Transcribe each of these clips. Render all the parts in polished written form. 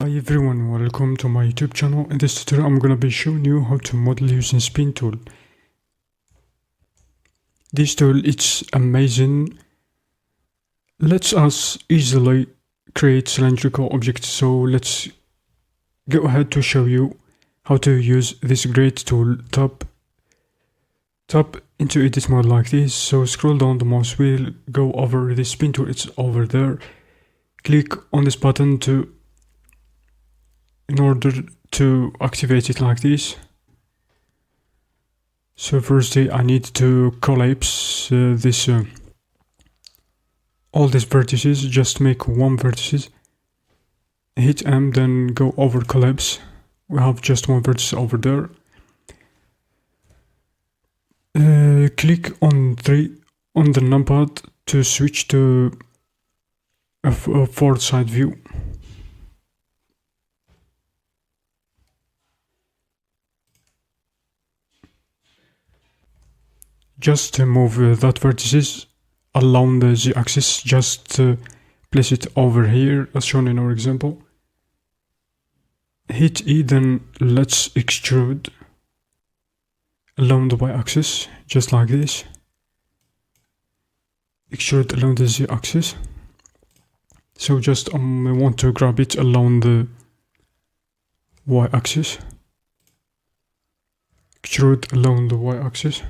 Hi everyone, welcome to my YouTube channel. In this tutorial I'm gonna be showing you how to model using spin tool. This tool is amazing. Lets us easily create cylindrical objects, so let's go ahead to show you how to use this great tool. Tap into edit mode like this, so scroll down the mouse wheel, go over the spin tool, it's over there. Click on this button in order to activate it like this. So firstly I need to collapse all these vertices, just make one vertices. Hit M, then go over collapse. We have just one vertex over there. Click on 3 on the numpad to switch to a forward side view. Just move that vertices along the z-axis, just place it over here as shown in our example. Hit E, then let's extrude along the y-axis, just like this. Extrude along the z-axis. So just I want to grab it along the y-axis. Extrude along the y-axis.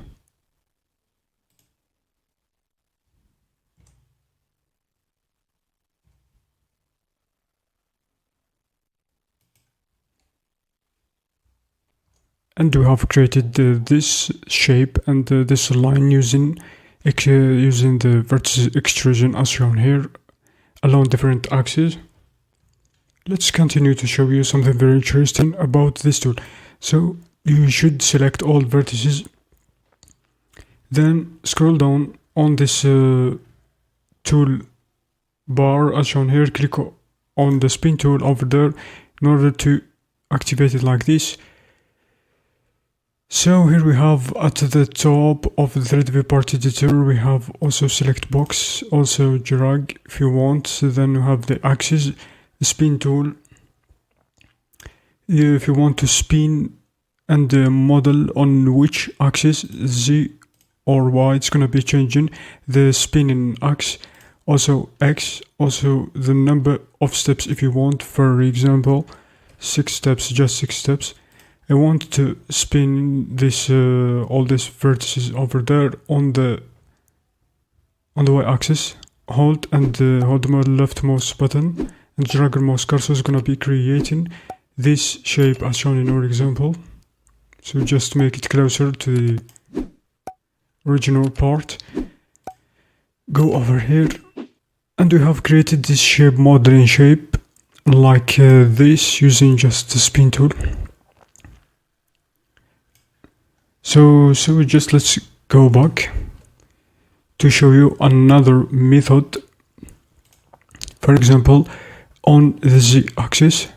And we have created this shape and this line using the vertex extrusion as shown here along different axes. Let's continue to show you something very interesting about this tool. So you should select all vertices, then scroll down on this tool bar as shown here, click on the spin tool over there in order to activate it like this. So here we have at the top of the 3D Viewport editor, we have also select box, also drag if you want. Then we have the axis, the spin tool. If you want to spin and model on which axis, Z or Y, it's gonna be changing the spinning axis. Also X, also the number of steps if you want. For example, 6 steps, just 6 steps. I want to spin this all these vertices over there on the y-axis. Hold the left mouse button and drag your mouse cursor is gonna be creating this shape as shown in our example. So just make it closer to the original part. Go over here, and we have created this shape, modeling shape, like this using just the spin tool. So just let's go back to show you another method. For example, on the z-axis,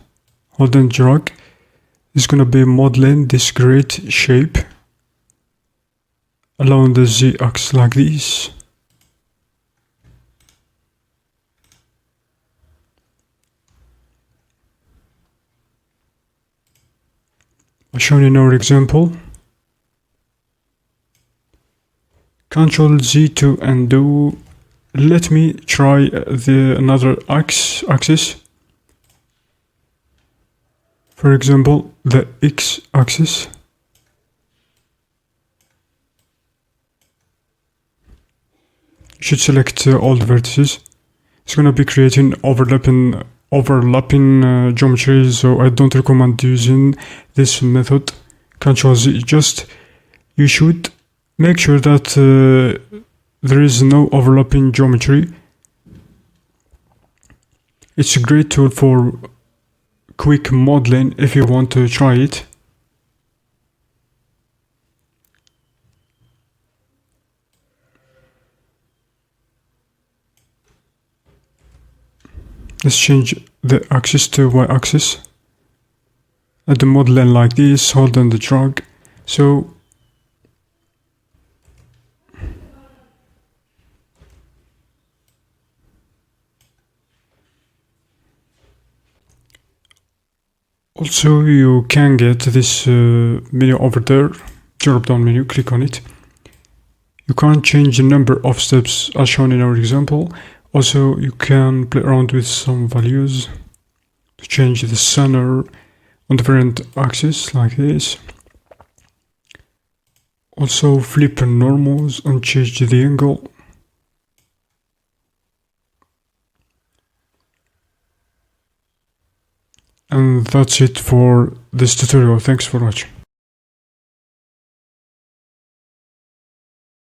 hold and drag, is gonna be modeling this great shape along the z-axis like this. As shown in our example. Ctrl Z to undo. Let me try another axis. For example, the X axis. You should select all the vertices. It's gonna be creating overlapping geometry, so I don't recommend using this method. Ctrl Z. Just you should make sure that there is no overlapping geometry. It's a great tool for quick modeling if you want to try it. Let's change the axis to y-axis. At the modeling like this, hold down the drag. So Also, you can get this menu over there, drop down menu, click on it. You can't change the number of steps as shown in our example. Also, you can play around with some values to change the center on different axes like this. Also, flip the normals and change the angle. And that's it for this tutorial. Thanks for watching.